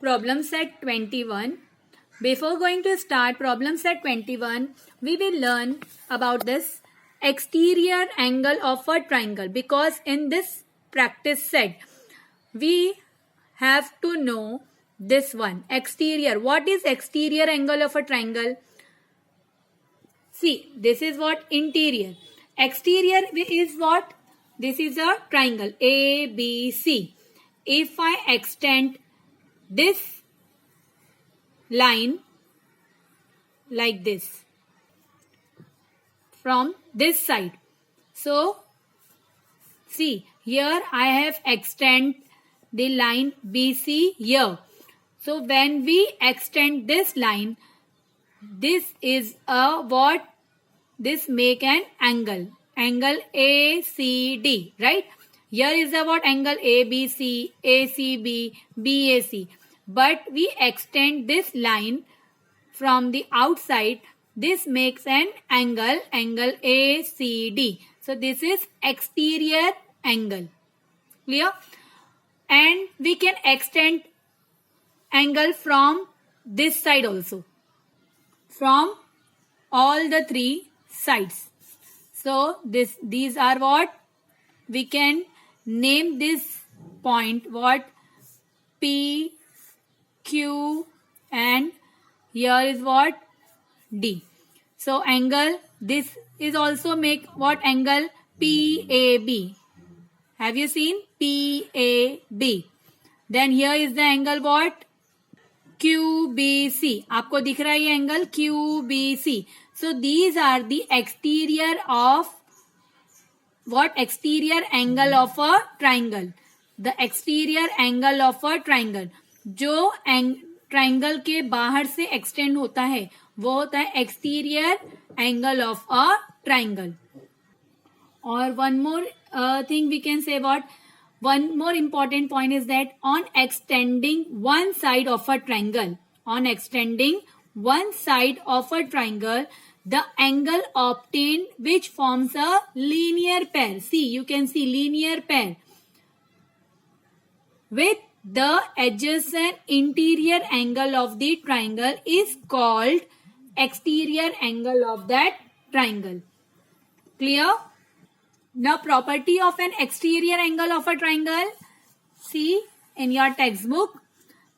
Problem set 21. Before going to start problem set 21, we will learn about this exterior angle of a triangle, because in this practice set we have to know this one, exterior. What is exterior angle of a triangle? See, this is what interior. Exterior is what? This is a triangle ABC. If I extend this line like this from this side, so see here I have extend the line BC here. So when we extend this line, this is a what? This make an angle ACD, right? Here is a what? Angle ABC, ACB, BAC. But we extend this line from the outside. This makes an angle ACD. So this is exterior angle. Clear? And we can extend angle from this side also, from all the three sides. So these are what? We can name this point what? P, Q, and here is what? D. So angle, this is also make what? Angle PAB. Have you seen? PAB. Then here is the angle what? QBC. आपको दिख रहा है ये angle QBC. So these are the exterior of what? Exterior angle of a triangle. The exterior angle of a triangle. जो triangle के बाहर से extend होता है वो होता है exterior angle of a triangle. और one more thing we can say what? One more important point is that on extending one side of a triangle, the angle obtained which forms a linear pair. See, you can see linear pair with the adjacent interior angle of the triangle is called exterior angle of that triangle. Clear? Now, property of an exterior angle of a triangle. See in your textbook,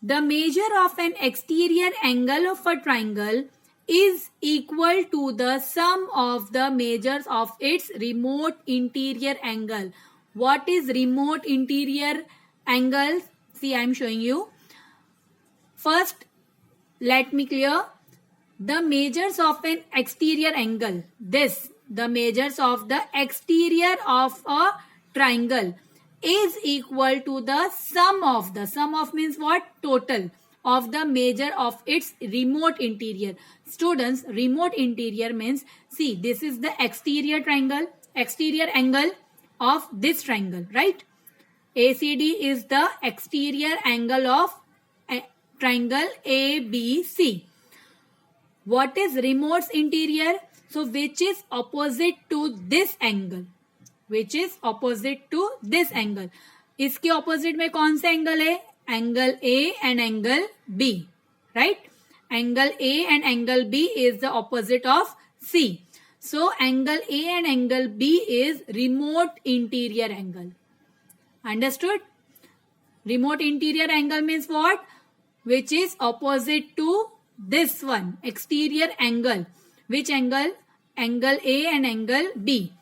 the measure of an exterior angle of a triangle is equal to the sum of the measures of its remote interior angle. What is remote interior angle? See, I am showing you. First, let me clear the measures of an exterior angle. The measures of the exterior of a triangle is equal to the sum of means what? Total of the measure of its remote interior. Students, remote interior means, see, this is the exterior angle of this triangle, right? ACD is the exterior angle of triangle ABC. What is remote interior? So which is opposite to this angle? इसके opposite में कौन सा angle है? Angle A and angle B, right? Angle A and angle B is the opposite of C. So angle A and angle B is remote interior angle. Understood? Remote interior angle means what? Which is opposite to this one, exterior angle. Which angle? Angle A and angle B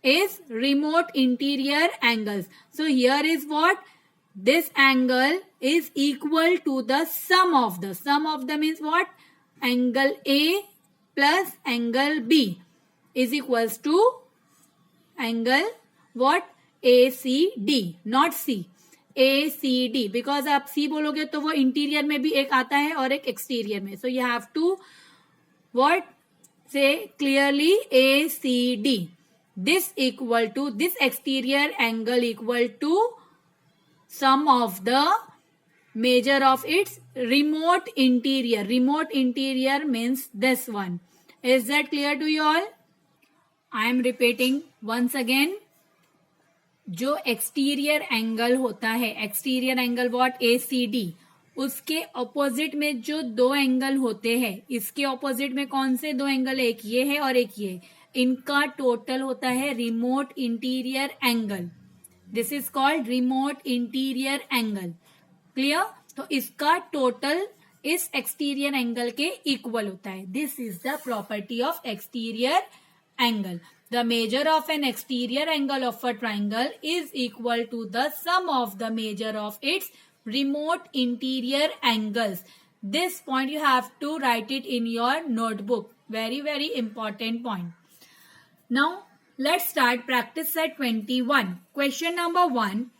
is remote interior angles. So here is what? This angle is equal to the sum of the means what? Angle A plus angle B is equals to angle what? ACD, not C. ACD, because आप C बोलोगे तो वो interior में भी एक आता है और एक एक्सटीरियर में. So you have to what? Say clearly ACD. This equal to this exterior angle equal to sum of the measure of its remote interior. Remote interior means this one. Is that clear to you all? I am repeating once again. जो exterior angle होता है, exterior angle what? ACD, उसके opposite में जो दो angle होते हैं, इसके ऑपोजिट में कौन से दो एंगल, एक ये है और एक ये है, इनका टोटल होता है remote interior angle. This is called remote interior angle. Clear? तो इसका टोटल इस एक्सटीरियर एंगल के इक्वल होता है. This is the property of exterior angle. The measure of an exterior angle of a triangle is equal to the sum of the measure of its remote interior angles. This point you have to write it in your notebook. Very, very important point. Now, let's start practice set 21. Question number 1.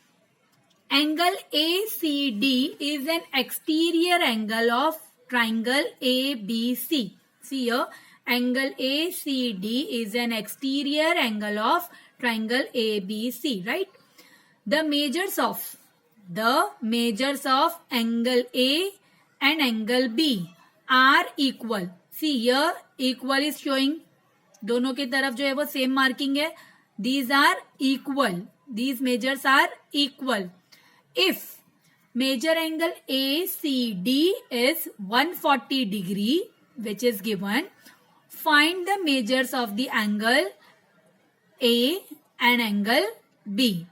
Angle ACD is an exterior angle of triangle ABC. See here. Angle ACD is an exterior angle of triangle ABC, right? The measures of angle A and angle B are equal. See here, equal is showing. दोनों की तरफ जो है वो same marking है. These are equal. These measures are equal. If major angle ACD is 140 degree, which is given, find the measures of the angle A and angle B.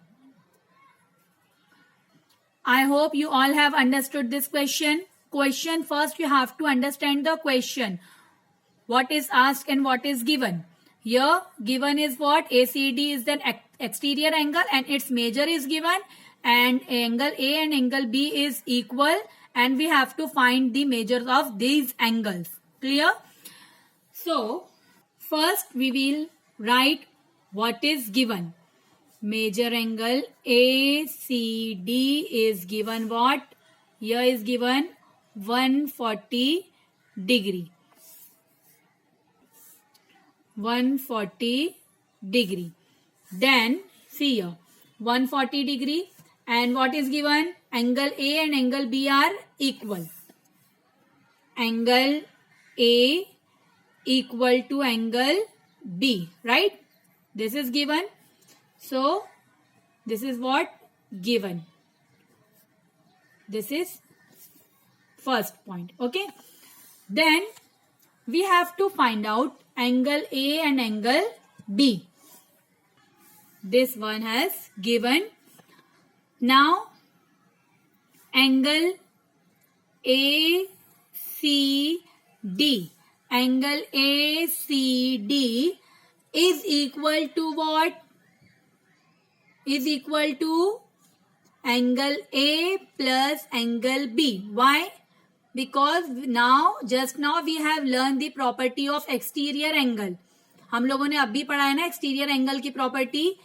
I hope you all have understood this question. First you have to understand the question. What is asked and what is given. Here given is what? ACD is the exterior angle and its measure is given, and angle A and angle B is equal, and we have to find the measures of these angles. Clear? So, first we will write what is given. Major angle ACD is given what? Here is given 140 degree. 140 degree. Then, see here, 140 degree, and what is given? Angle A and angle B are equal. Angle A equal to angle B, right? This is given. So, this is what? Given. This is first point. Okay. Then, we have to find out angle A and angle B. This one has given. Now, angle ACD. Angle ACD is equal to what? Is equal to angle A plus angle B. Why? Because just now we have learned the property of exterior angle. हम लोगों ने अभी पढ़ा है ना exterior angle की property.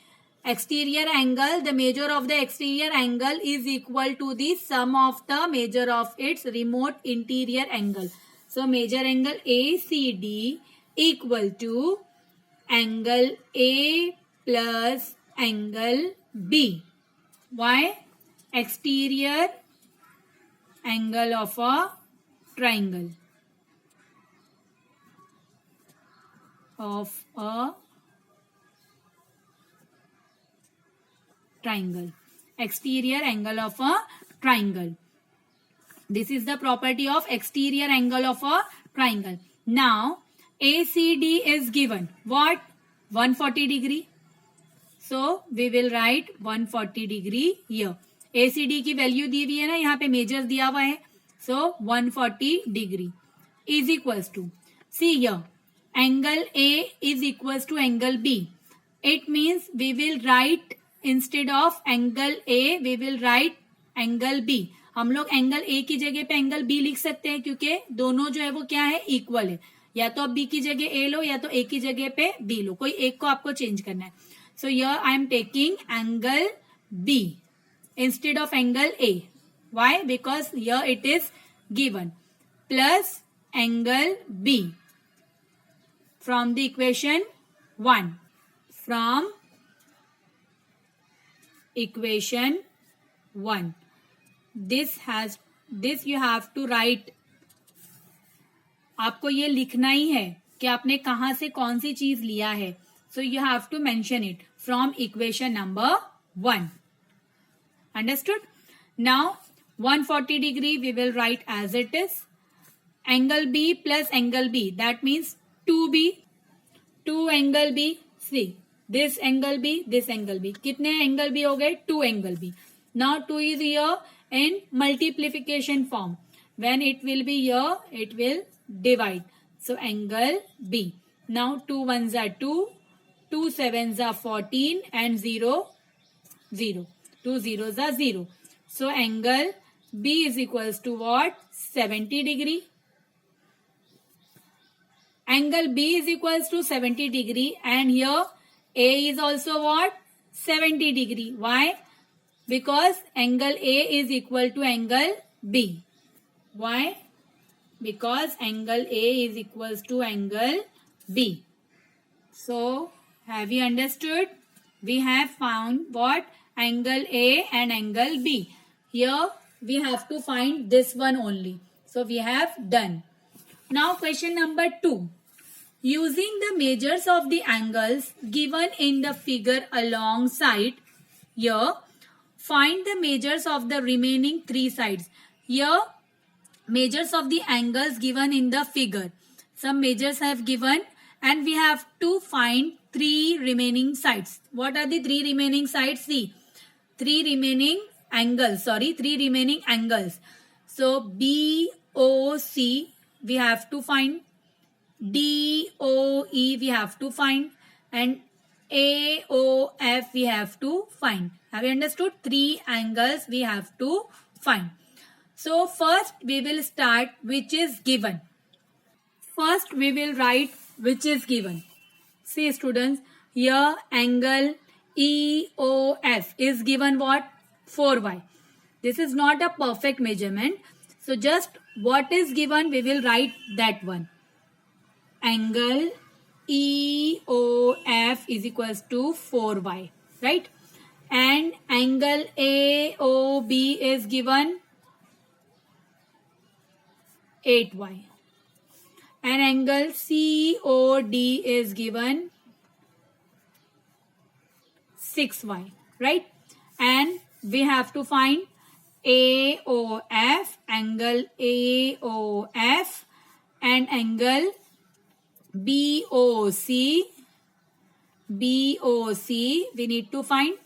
Exterior angle, the measure of the exterior angle is equal to the sum of the measure of its remote interior angle. So, major angle ACD equal to angle A plus angle B. Why? Exterior angle of a triangle. Exterior angle of a triangle. This is the property of exterior angle of a triangle. Now, ACD is given. What? 140 degree. So, we will write 140 degree here. ACD की value दी हुई है ना, यहाँ पे measures दिया हुआ है. So, 140 degree is equals to, see here, angle A is equals to angle B. It means we will write, instead of angle A, we will write angle B. हम लोग एंगल ए की जगह पे angle B लिख सकते हैं, क्योंकि दोनों जो है वो क्या है? इक्वल है. या तो आप बी की जगह ए लो, या तो ए की जगह पे बी लो. कोई एक को आपको चेंज करना है. So here I am taking angle B instead of angle A. Why? Because here it is given. Plus angle B from the equation 1. From equation 1. This you have to write. आपको ये लिखना ही है कि आपने कहां से कौन सी चीज लिया है. So you have to mention it from equation number 1. Understood? Now 140 degree we will write as it is. Angle B plus angle B, that means 2B. 2 angle B. See, this angle B, this angle B. कितने angle B हो गए? 2 angle B. Now 2 is here in multiplication form. When it will be here, it will divide. So angle B. Now 2 ones are 2, 2 sevens are 14 and 0, 0. 2 zeros are 0. So angle B is equals to what? 70 degree. Angle B is equals to 70 degree and here A is also what? 70 degree. Why? Because angle A is equal to angle B. Why? Because angle A is equals to angle B. So, have you understood? We have found what? Angle A and angle B. Here we have to find this one only. So, we have done. Now, question number 2. Using the measures of the angles given in the figure alongside here, find the measures of the remaining 3 sides. Here, measures of the angles given in the figure. Some measures have given and we have to find 3 remaining sides. What are the 3 remaining sides? See, 3 remaining angles. So, BOC we have to find. DOE we have to find and AOF we have to find. Have you understood? 3 angles we have to find. So first we will start which is given. First we will write which is given. See students, here angle EOF is given what? 4y. This is not a perfect measurement. So just what is given we will write that one. Angle EOF is equals to 4y, right? And angle AOB is given 8y. And angle COD is given 6y, right? And we have to find AOF, angle AOF and angle BOC we need to find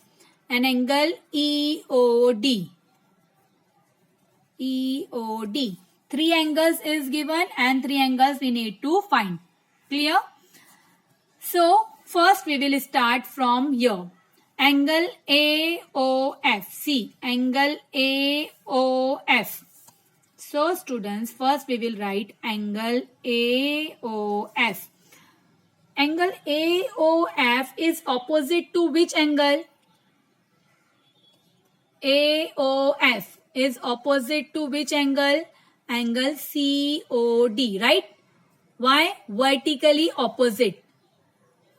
an angle EOD. 3 angles is given and 3 angles we need to find. Clear? So first we will start from here. Angle AOF. See, angle AOF. So students, first we will write angle AOF. Angle AOF is opposite to which angle? AOF is opposite to which angle? Angle COD, right? Why? Vertically opposite.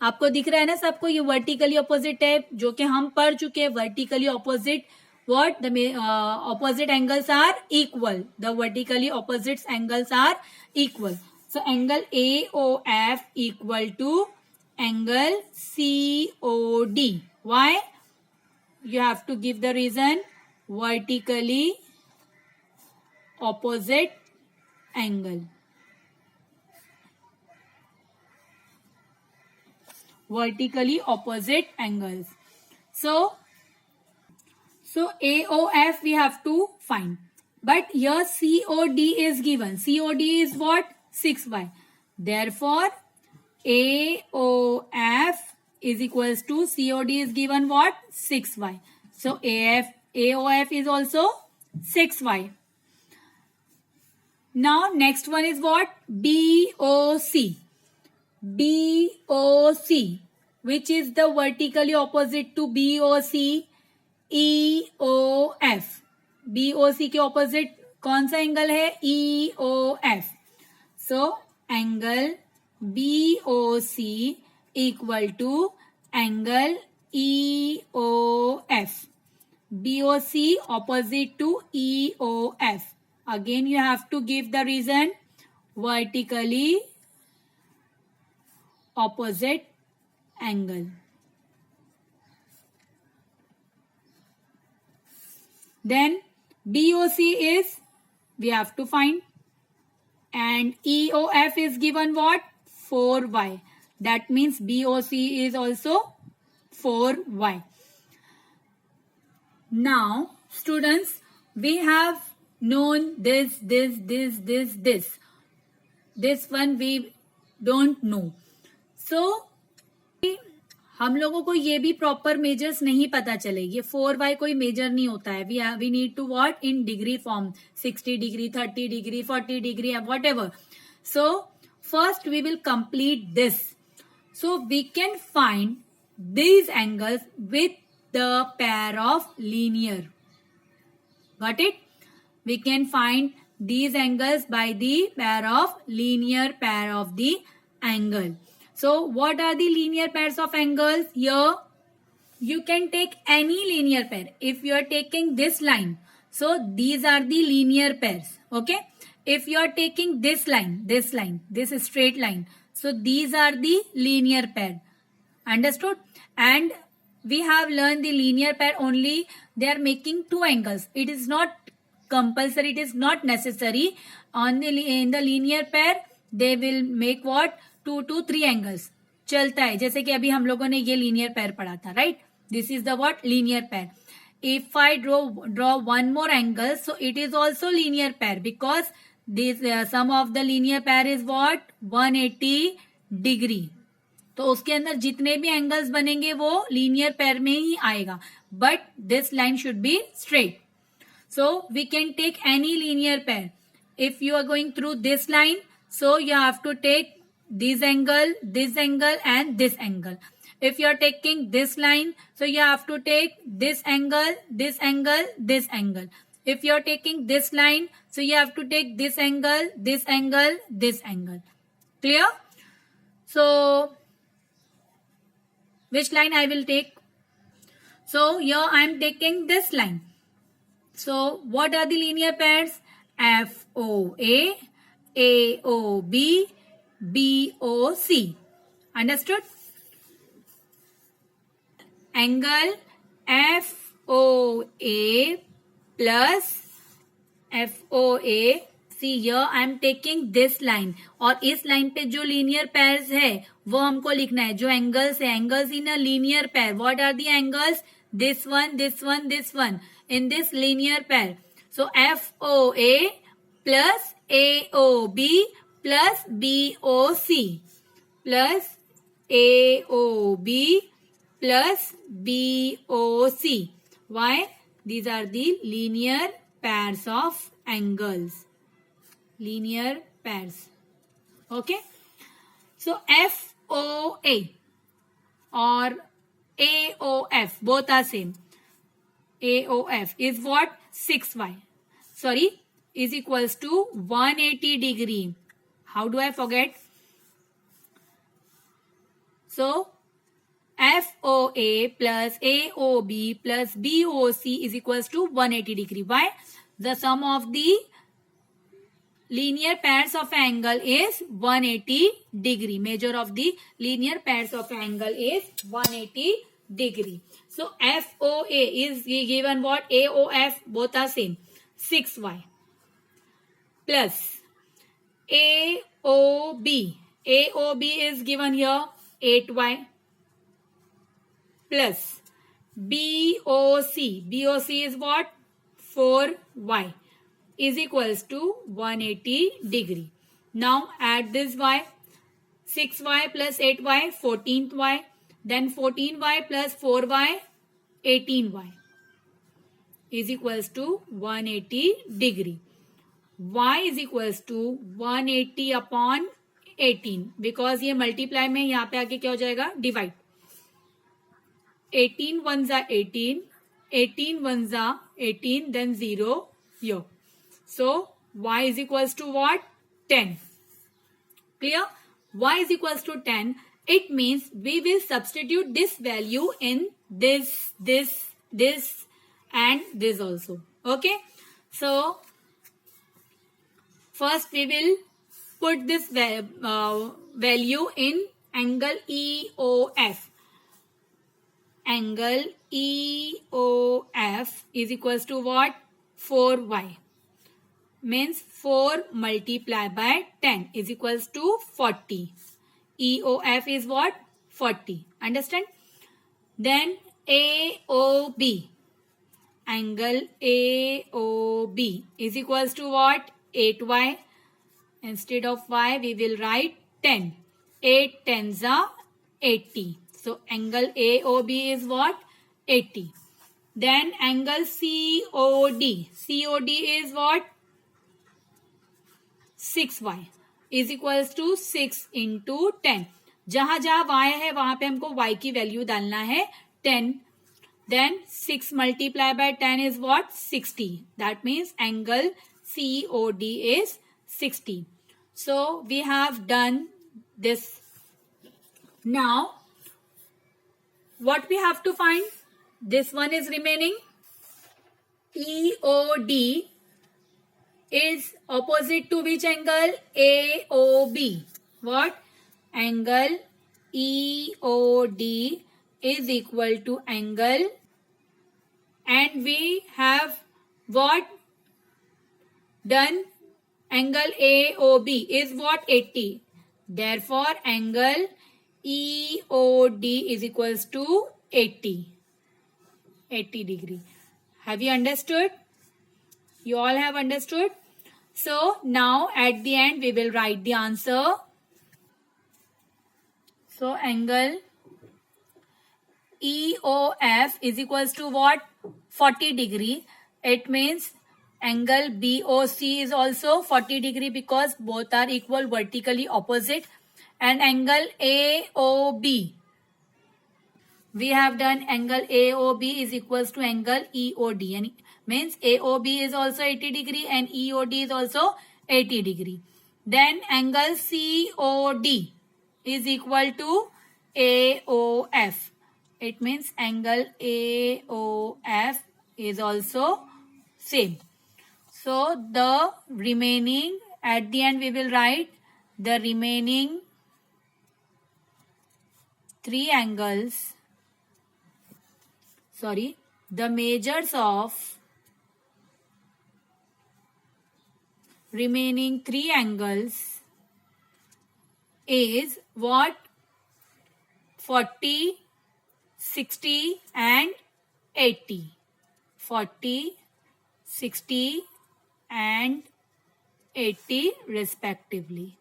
आपको दिख रहा है ना सबको, ये vertically opposite है जो कि हम पढ़ चुके हैं. Vertically opposite, what the opposite angles are equal. The vertically opposite angles are equal. So angle AOF equal to angle COD. Why? You have to give the reason. Vertically opposite angle. Vertically opposite angles. So AOF we have to find. But here COD is given. COD is what? 6y. Therefore, AOF is equals to COD is given what? 6y. So AOF is also 6y. Now next one is what? BOC. BOC, which is the vertically opposite to BOC? EOF. BOC के opposite कौन सा angle है? EOF. So angle BOC equal to angle EOF. BOC opposite to EOF. Again you have to give the reason. Vertically opposite angle. Then BOC is, we have to find, and EOF is given what? 4y. That means BOC is also 4y. Now, students, we have known this. This one we don't know. So, हम लोगों को ये भी proper measures नहीं पता चले. ये 4y कोई मेजर नहीं होता है. We need to what? In degree form, 60 degree, 30 degree, 40 degree, whatever. So first we will complete this. So we can find these angles with the pair of linear. Got it? We can find these angles by the pair of linear pair of the angle. So what are the linear pairs of angles? Here you can take any linear pair. If you are taking this line, so these are the linear pairs. Okay? If you are taking this line, this is straight line, so these are the linear pair. Understood? And we have learned the linear pair only. They are making two angles. It is not compulsory. It is not necessary. In the linear pair, they will make what? 2 to 3 angles. चलता है. जैसे कि अभी हम लोगों ने ये linear pair पढ़ा था, right? This is the what? Linear pair. If I draw one more angle, so it is also linear pair, because this sum of the linear pair is what? 180 degree. तो उसके अंदर जितने भी angles बनेंगे वो linear pair में ही आएगा. But this line should be straight. So we can take any linear pair. If you are going through this line, so you have to take this angle and this angle. If you are taking this line, so you have to take this angle. If you are taking this line, so you have to take this angle. Clear? So which line I will take? So here I am taking this line. So what are the linear pairs? FOA, AOB, BOC. Understood? Angle FOA plus FOA. See here I am taking this line. और इस line पे जो linear pairs है वो हमको लिखना है. जो angles है, angles in a linear pair. What are the angles? This one, this one, this one. In this linear pair. So FOA plus AOB plus BOC plus AOB plus BOC. Why? These are the linear pairs of angles. Linear pairs. Okay. So FOA or AOF, both are same. AOF is what? 6y. Sorry, is equals to 180 degree. How do I forget? So FOA plus AOB plus BOC is equals to 180 degree. Why? The sum of the linear pairs of angle is 180 degree. Measure of the linear pairs of angle is 180 degree. So FOA is given what? AOF, both are same. 6y plus AOB. AOB is given here 8y plus BOC. BOC is what? 4y is equals to 180 degree. Now add this y. 6y plus 8y, 14y. Then 14y plus 4y, 18y is equals to 180 degree. Y is equals to 180 upon 18. Because ये multiply में यहाँ पे आके क्या हो जाएगा? Divide. 18 ones are 18. 18 ones are 18. Then 0 here. So y is equals to what? 10. Clear? Y is equals to 10. It means we will substitute this value in this and this also. Okay. So first we will put this value in angle EOF. Angle EOF is equals to what? 4y. Means 4 multiplied by 10 is equals to 40. EOF is what? 40. Understand? Then AOB. Angle AOB is equals to what? 8y. Instead of y, we will write 10. 8 tens are 80. So, angle AOB is what? 80. Then, angle COD. COD is what? 6y is equals to 6 into 10. जहां जहां y है वहां पे हमको y की value डालना है 10. Then 6 multiplied by 10 is what? 60. That means angle COD is 60. So we have done this. Now what we have to find? This one is remaining. EOD is opposite to which angle? AOB. What? Angle EOD is equal to angle, and we have what done? Angle AOB is what? 80. Therefore, angle EOD is equals to 80 degree. Have you understood? You all have understood? So, now at the end we will write the answer. So, angle EOF is equals to what? 40 degree. It means angle BOC is also 40 degree because both are equal, vertically opposite. And angle AOB, we have done angle AOB is equals to angle EOD. And means AOB is also 80 degree and EOD is also 80 degree. Then angle COD is equal to AOF. It means angle AOF is also same. So the remaining, at the end we will write the remaining three angles, the measures of remaining three angles is what? 40, 60 and 80. 40, 60 and 80 respectively.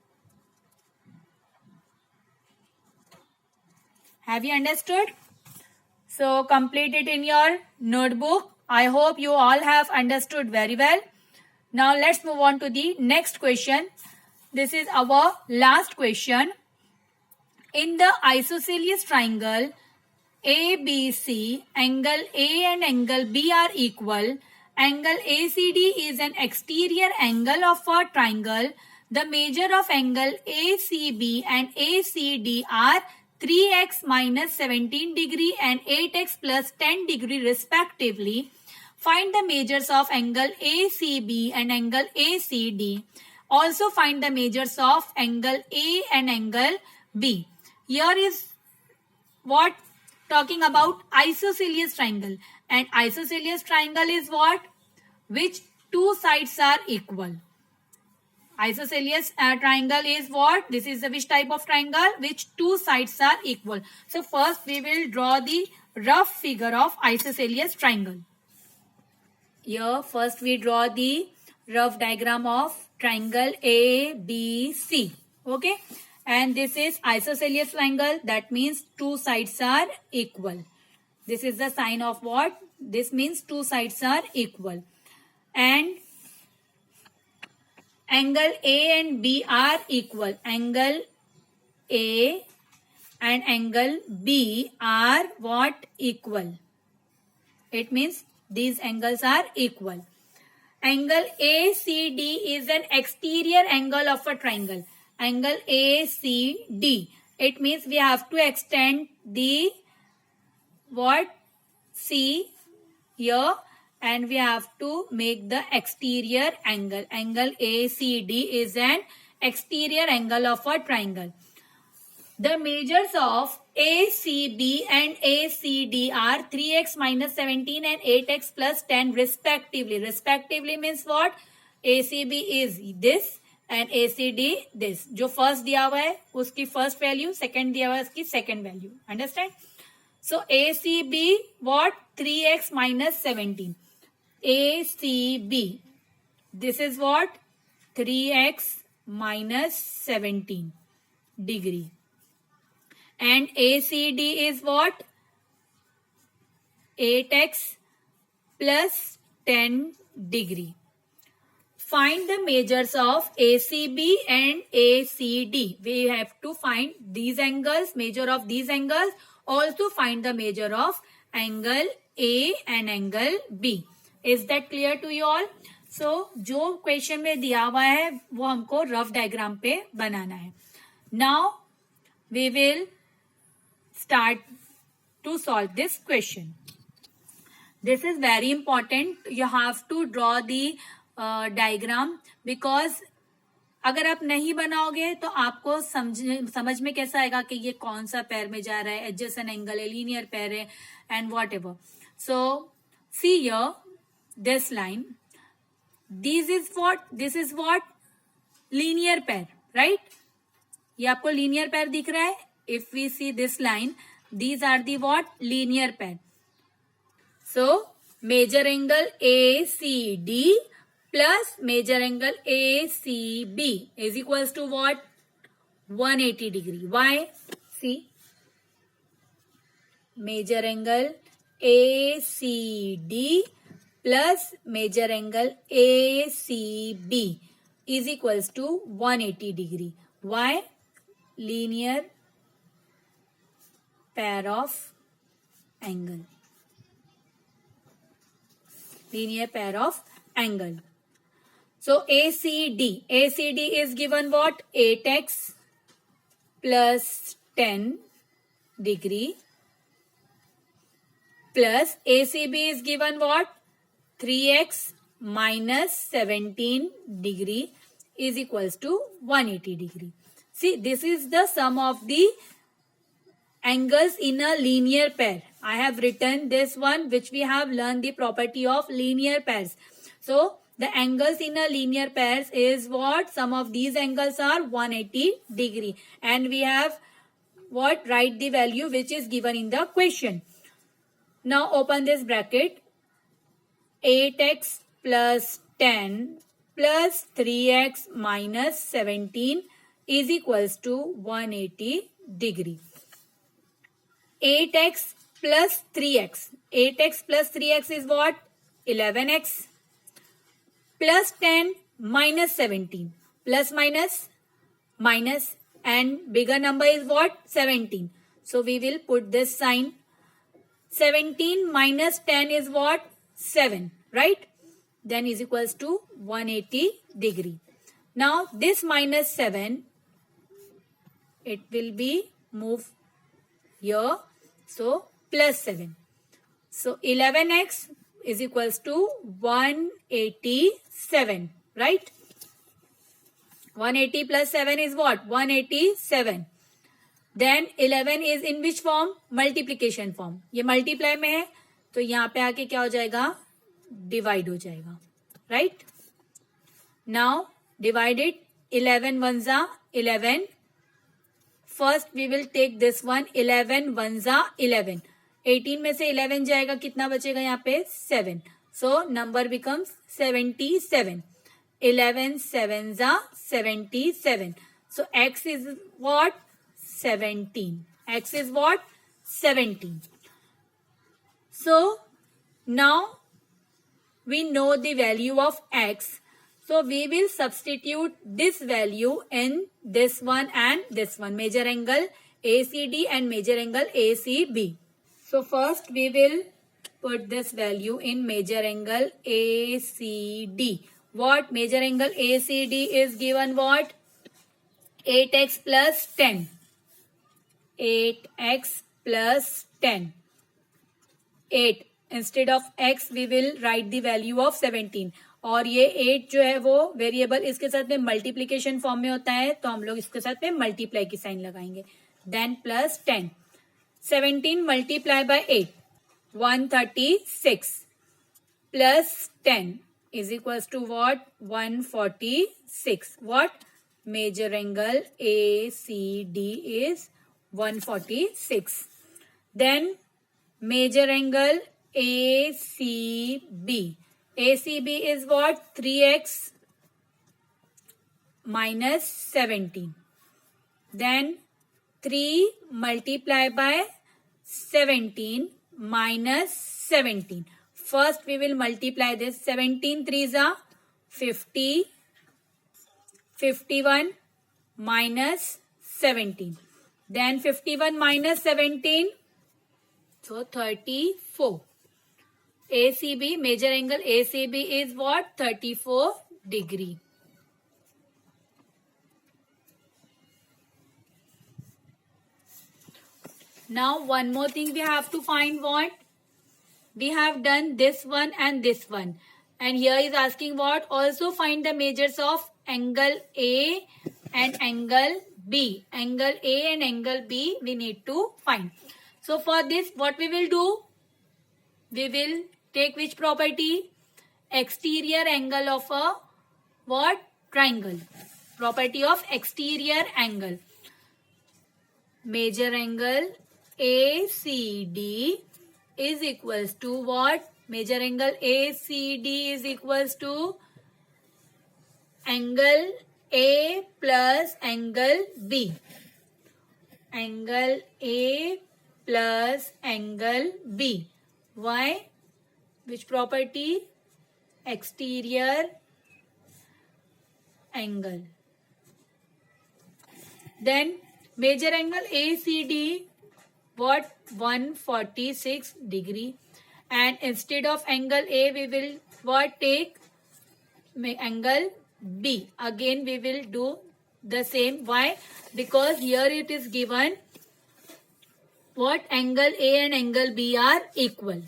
Have you understood? So complete it in your notebook. I hope you all have understood very well. Now let's move on to the next question. This is our last question. In the isosceles triangle ABC, angle A and angle B are equal. Angle ACD is an exterior angle of a triangle. The measure of angle ACB and ACD are 3x minus 17 degree and 8x plus 10 degree respectively. Find the measures of angle ACB and angle ACD. Also find the measures of angle A and angle B. Here is what? Talking about isosceles triangle. And isosceles triangle is what? Which two sides are equal. Isosceles triangle is what? This is the which type of triangle? Which two sides are equal. So first we will draw the rough figure of isosceles triangle. Here first we draw the rough diagram of triangle ABC. Okay. And this is isosceles triangle. That means two sides are equal. This is the sign of what? This means two sides are equal. And angle A and B are equal. Angle A and angle B are what? Equal. It means these angles are equal. Angle ACD is an exterior angle of a triangle. Angle ACD. It means we have to extend the what? C here, and we have to make the exterior angle. Angle ACD is an exterior angle of a triangle. The measures of ACB and ACD are 3x minus 17 and 8x plus 10 respectively. Respectively means what? ACB is this and ACD this. जो first दिया हुआ है उसकी first value, second दिया हुआ है उसकी second value. Understand? So ACB what? 3x minus 17. ACB. This is what? 3x minus 17 degree. And ACD is what? 8x plus 10 degree. Find the measures of ACB and ACD. We have to find these angles, measure of these angles. Also find the measure of angle A and angle B. Is that clear to you all? So, जो question में दिया हुआ है वो हमको rough diagram पे बनाना है. Now, we will start to solve this question. This is very important. You have to draw the diagram because अगर आप नहीं बनाओगे तो आपको समझ में कैसा आएगा कि ये कौन सा पैर में जा रहा है, एडजेसेंट एंगल है, लीनियर पैर है and what ever. So see here this line. This is what? Linear पैर, राइट? ये आपको लीनियर पैर दिख रहा है. If we see this line, these are the what? Linear pair. So, major angle ACD plus major angle ACB is equals to what? 180 degree. Why? See. Major angle ACD plus major angle ACB is equals to 180 degree. Why? Linear pair of angle. Linear pair of angle. So ACD is given what? 8x plus 10 degree plus ACB is given what? 3x minus 17 degree is equals to 180 degree. See, this is the sum of the angles in a linear pair. I have written this one which we have learned the property of linear pairs. So, the angles in a linear pairs is what? Some of these angles are 180 degree. And we have what? Write the value which is given in the question. Now, open this bracket. 8x plus 10 plus 3x minus 17 is equals to 180 degree. 8x plus 3x. 8x plus 3x is what? 11x plus 10 minus 17. Plus minus minus and bigger number is what? 17. So we will put this sign. 17 minus 10 is what? 7. Right? Then is equals to 180 degree. Now this minus 7, it will be moved here. So, plus 7. So, 11x is equals to 187, right? 180 plus 7 is what? 187. Then 11 is in which form? Multiplication form. ये multiply में है तो यहाँ पे आके क्या हो जाएगा? Divide हो जाएगा, right? Now, divided 11 ones are 11. First we will take this one. 11 ones are 11. 18 में से 11 जाएगा कितना बचेगा यहाँ पे? 7. So number becomes 77. 11 sevens are 77. So x is what? 17. X is what? 17. So now we know the value of x. So we will substitute this value in this one and this one. Major angle ACD and major angle ACB. So first we will put this value in major angle ACD. What? Major angle ACD is given what? 8x plus 10. 8x plus 10. 8. Instead of x we will write the value of 17. और ये 8 जो है वो variable इसके साथ में multiplication form में होता है तो हम लोग इसके साथ में मल्टीप्लाई की साइन लगाएंगे. Then plus 10. 17 multiply by 8, 136 plus 10 is equals to what? 146. What? Major angle ACD is 146. Then major angle ACB. ACB is what? 3x minus 17. Then 3 multiply by 17 minus 17. First we will multiply this. 17 3s are 50. 51 minus 17. Then 51 minus 17. So 34. ACB, major angle ACB is what? 34 degree. Now one more thing we have to find. What? We have done this one and this one. And here is asking what? Also find the measures of angle A and angle B. Angle A and angle B we need to find. So for this what we will do? We will take which property? Exterior angle of a what? Triangle. Property of exterior angle. Major angle ACD is equals to what? Major angle ACD is equals to angle A plus angle B. Angle A plus angle B. Why? Which property? Exterior angle. Then major angle ACD, what? 146 degree. And instead of angle A, we will what? Take angle B. Again we will do the same. Why? Because here it is given what? Angle A and angle B are equal.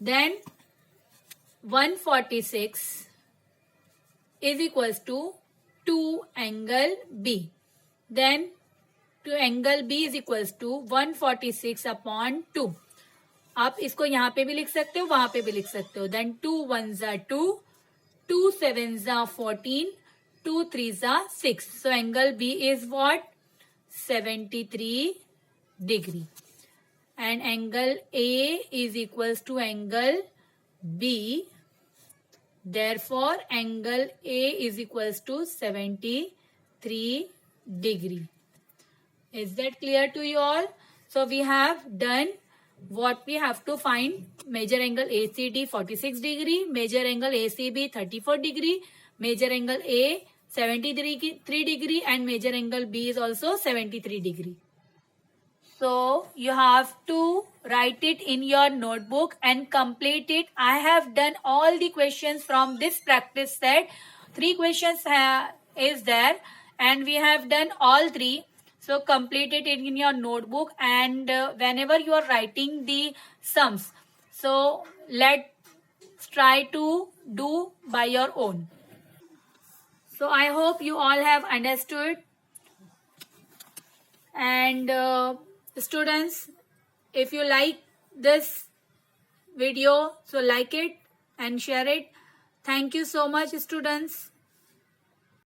Then 146 is equals to 2 angle B. Then to angle B is equals to 146 upon 2. आप इसको यहाँ पे भी लिख सकते हो, वहां पे भी लिख सकते हो. Then 2 1s are 2, 2 7s are 14, 2 3s are 6. So angle B is what? 73 degree. And angle A is equals to angle B. Therefore, angle A is equals to 73 degree. Is that clear to you all? So we have done what we have to find. Major angle ACD 46 degree, major angle ACB 34 degree, major angle A 73 degree, and major angle B is also 73 degree. So you have to write it in your notebook and complete it. I have done all the questions from this practice set. 3 questions is there and we have done all 3. So complete it in your notebook, and whenever you are writing the sums, so let's try to do by your own. So I hope you all have understood. And students, if you like this video, so like it and share it. Thank you so much, students.